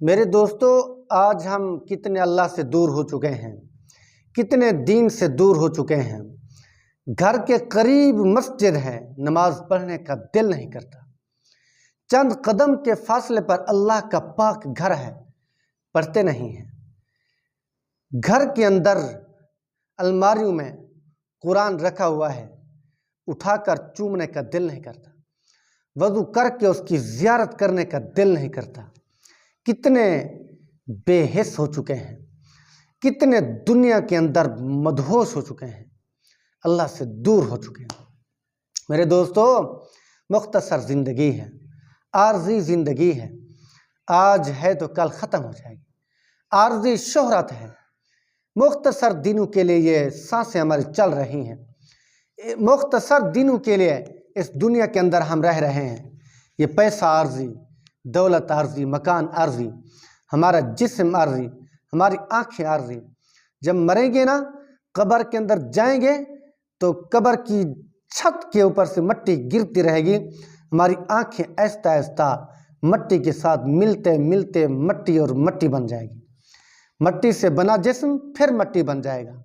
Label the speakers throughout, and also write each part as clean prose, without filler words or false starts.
Speaker 1: میرے دوستو، آج ہم کتنے اللہ سے دور ہو چکے ہیں، کتنے دین سے دور ہو چکے ہیں۔ گھر کے قریب مسجد ہے، نماز پڑھنے کا دل نہیں کرتا۔ چند قدم کے فاصلے پر اللہ کا پاک گھر ہے، پڑھتے نہیں ہیں۔ گھر کے اندر الماریوں میں قرآن رکھا ہوا ہے، اٹھا کر چومنے کا دل نہیں کرتا۔ وضو کر کے اس کی زیارت کرنے کا دل نہیں کرتا۔ کتنے بے حس ہو چکے ہیں، کتنے دنیا کے اندر مدہوش ہو چکے ہیں، اللہ سے دور ہو چکے ہیں۔ میرے دوستو، مختصر زندگی ہے، عارضی زندگی ہے، آج ہے تو کل ختم ہو جائے گی۔ عارضی شہرت ہے، مختصر دنوں کے لیے یہ سانسیں ہماری چل رہی ہیں، مختصر دنوں کے لیے اس دنیا کے اندر ہم رہ رہے ہیں۔ یہ پیسہ عارضی، دولت عارضی، مکان عارضی، ہمارا جسم عارضی، ہماری آنکھیں عارضی۔ جب مریں گے نا، قبر کے اندر جائیں گے تو قبر کی چھت کے اوپر سے مٹی گرتی رہے گی، ہماری آنکھیں آہستہ آہستہ مٹی کے ساتھ ملتے ملتے مٹی اور مٹی بن جائے گی۔ مٹی سے بنا جسم پھر مٹی بن جائے گا۔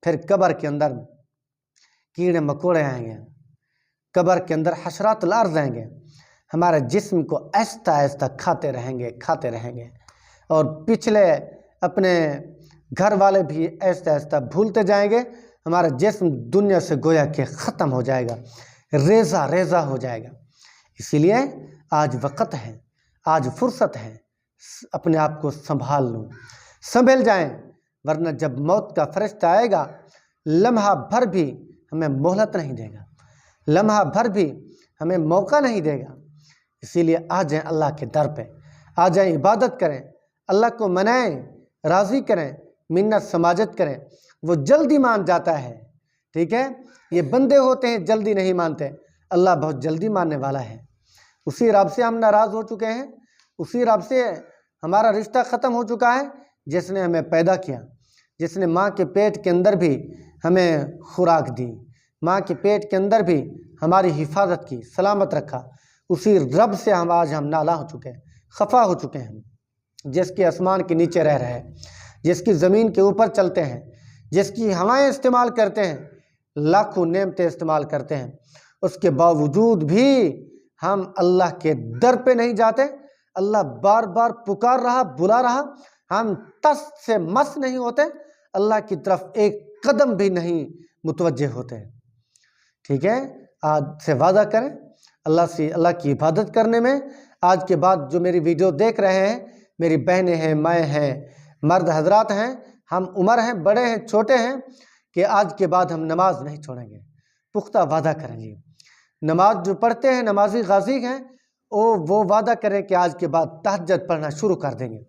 Speaker 1: پھر قبر کے اندر کیڑے مکوڑے آئیں گے، قبر کے اندر حشرات الارض آئیں گے، ہمارے جسم کو آہستہ آہستہ کھاتے رہیں گے اور پچھلے اپنے گھر والے بھی آہستہ آہستہ بھولتے جائیں گے۔ ہمارا جسم دنیا سے گویا کہ ختم ہو جائے گا، ریزہ ریزہ ہو جائے گا۔ اسی لیے آج وقت ہے، آج فرصت ہے، اپنے آپ کو سنبھال لوں، سنبھل جائیں، ورنہ جب موت کا فرشتہ آئے گا، لمحہ بھر بھی ہمیں مہلت نہیں دے گا، لمحہ بھر بھی ہمیں موقع نہیں دے گا۔ اسی لیے آ جائیں اللہ کے در پہ، آ جائیں عبادت کریں، اللہ کو منائیں، راضی کریں، منت سماجت کریں۔ وہ جلدی مان جاتا ہے، ٹھیک ہے؟ یہ بندے ہوتے ہیں جلدی نہیں مانتے، اللہ بہت جلدی ماننے والا ہے۔ اسی رب سے ہم ناراض ہو چکے ہیں، اسی رب سے ہمارا رشتہ ختم ہو چکا ہے جس نے ہمیں پیدا کیا، جس نے ماں کے پیٹ کے اندر بھی ہمیں خوراک دی، ماں کے پیٹ کے اندر بھی ہماری حفاظت کی، سلامت رکھا۔ اسی رب سے آج ہم نالا ہو چکے ہیں، خفا ہو چکے ہیں، جس کے آسمان کے نیچے رہ رہے ہیں، جس کی زمین کے اوپر چلتے ہیں، جس کی ہوائیں استعمال کرتے ہیں، لاکھوں نعمتیں استعمال کرتے ہیں، اس کے باوجود بھی ہم اللہ کے در پہ نہیں جاتے۔ اللہ بار بار پکار رہا، بلا رہا، ہم تس سے مس نہیں ہوتے، اللہ کی طرف ایک قدم بھی نہیں متوجہ ہوتے۔ ٹھیک ہے؟ آج سے وعدہ کریں اللہ سے، اللہ کی عبادت کرنے میں۔ آج کے بعد جو میری ویڈیو دیکھ رہے ہیں، میری بہنیں ہیں، مائیں ہیں، مرد حضرات ہیں، ہم عمر ہیں، بڑے ہیں، چھوٹے ہیں، کہ آج کے بعد ہم نماز نہیں چھوڑیں گے، پختہ وعدہ کریں گے۔ نماز جو پڑھتے ہیں، نمازی غازی ہیں، وہ وعدہ کریں کہ آج کے بعد تہجد پڑھنا شروع کر دیں گے،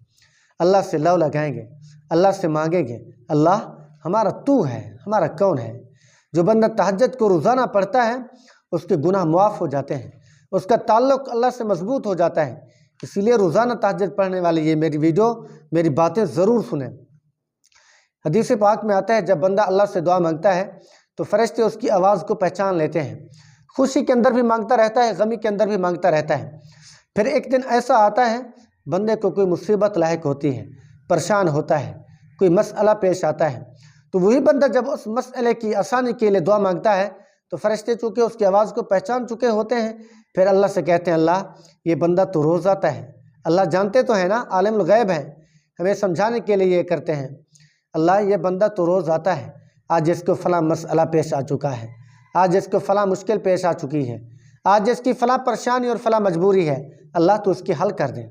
Speaker 1: اللہ سے لو لگائیں گے، اللہ سے مانگیں گے، اللہ ہمارا تو ہے، ہمارا کون ہے؟ جو بندہ تہجد کو روزانہ پڑھتا ہے، اس کے گناہ معاف ہو جاتے ہیں، اس کا تعلق اللہ سے مضبوط ہو جاتا ہے۔ اسی لیے روزانہ تہجد پڑھنے والے یہ میری ویڈیو، میری باتیں ضرور سنیں۔ حدیث پاک میں آتا ہے جب بندہ اللہ سے دعا مانگتا ہے تو فرشتے اس کی آواز کو پہچان لیتے ہیں، خوشی کے اندر بھی مانگتا رہتا ہے، غمی کے اندر بھی مانگتا رہتا ہے۔ پھر ایک دن ایسا آتا ہے بندے کو کوئی مصیبت لاحق ہوتی ہے، پریشان ہوتا ہے، کوئی مسئلہ پیش آتا ہے، تو وہی بندہ جب اس مسئلے کی آسانی کے لیے دعا مانگتا ہے تو فرشتے چونکہ اس کی آواز کو پہچان چکے ہوتے ہیں، پھر اللہ سے کہتے ہیں اللہ یہ بندہ تو روز آتا ہے، اللہ جانتے تو ہیں نا، عالم الغیب ہے، ہمیں سمجھانے کے لیے یہ کرتے ہیں، اللہ یہ بندہ تو روز آتا ہے، آج اس کو فلاں مسئلہ پیش آ چکا ہے، آج اس کو فلاں مشکل پیش آ چکی ہے، آج اس کی فلاں پریشانی اور فلاں مجبوری ہے، اللہ تو اس کی حل کر دے۔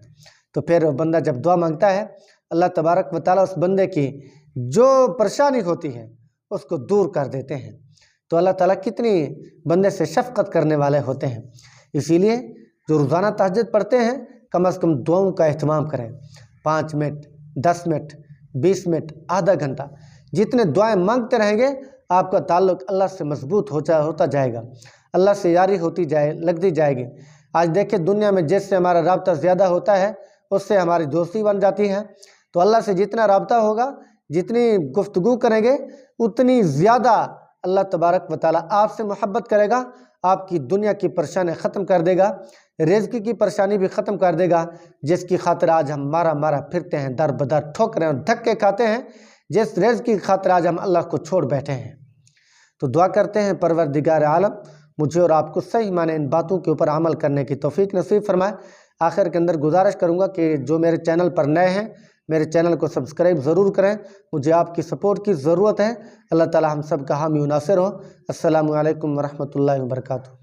Speaker 1: تو پھر بندہ جب دعا مانگتا ہے، اللہ تبارک و تعالیٰ اس بندے کی جو پریشانی ہوتی ہے اس کو دور کر دیتے ہیں۔ تو اللہ تعالیٰ کتنی بندے سے شفقت کرنے والے ہوتے ہیں۔ اسی لیے جو روزانہ تہجد پڑھتے ہیں کم از کم دعاؤں کا اہتمام کریں، 5 منٹ، 10 منٹ، 20 منٹ، آدھا گھنٹہ، جتنے دعائیں مانگتے رہیں گے آپ کا تعلق اللہ سے مضبوط ہوتا جائے گا، اللہ سے یاری لگتی جائے گی۔ آج دیکھیں دنیا میں جس سے ہمارا رابطہ زیادہ ہوتا ہے اس سے ہماری دوستی بن جاتی ہے، تو اللہ سے جتنا رابطہ ہوگا، جتنی گفتگو کریں گے، اتنی زیادہ اللہ تبارک و تعالیٰ آپ سے محبت کرے گا، آپ کی دنیا کی پریشانی ختم کر دے گا، رزق کی پریشانی بھی ختم کر دے گا، جس کی خاطر آج ہم مارا پھرتے ہیں، در بدر ٹھوکریں اور دھکے کھاتے ہیں، جس رزق کی خاطر آج ہم اللہ کو چھوڑ بیٹھے ہیں۔ تو دعا کرتے ہیں پروردگار عالم مجھے اور آپ کو صحیح معنی ان باتوں کے اوپر عمل کرنے کی توفیق نصیب فرمائے۔ آخر کے اندر گزارش کروں گا کہ جو میرے چینل پر نئے ہیں میرے چینل کو سبسکرائب ضرور کریں، مجھے آپ کی سپورٹ کی ضرورت ہے۔ اللہ تعالی ہم سب کا حامی و ناصر ہو۔ السلام علیکم ورحمۃ اللہ وبرکاتہ۔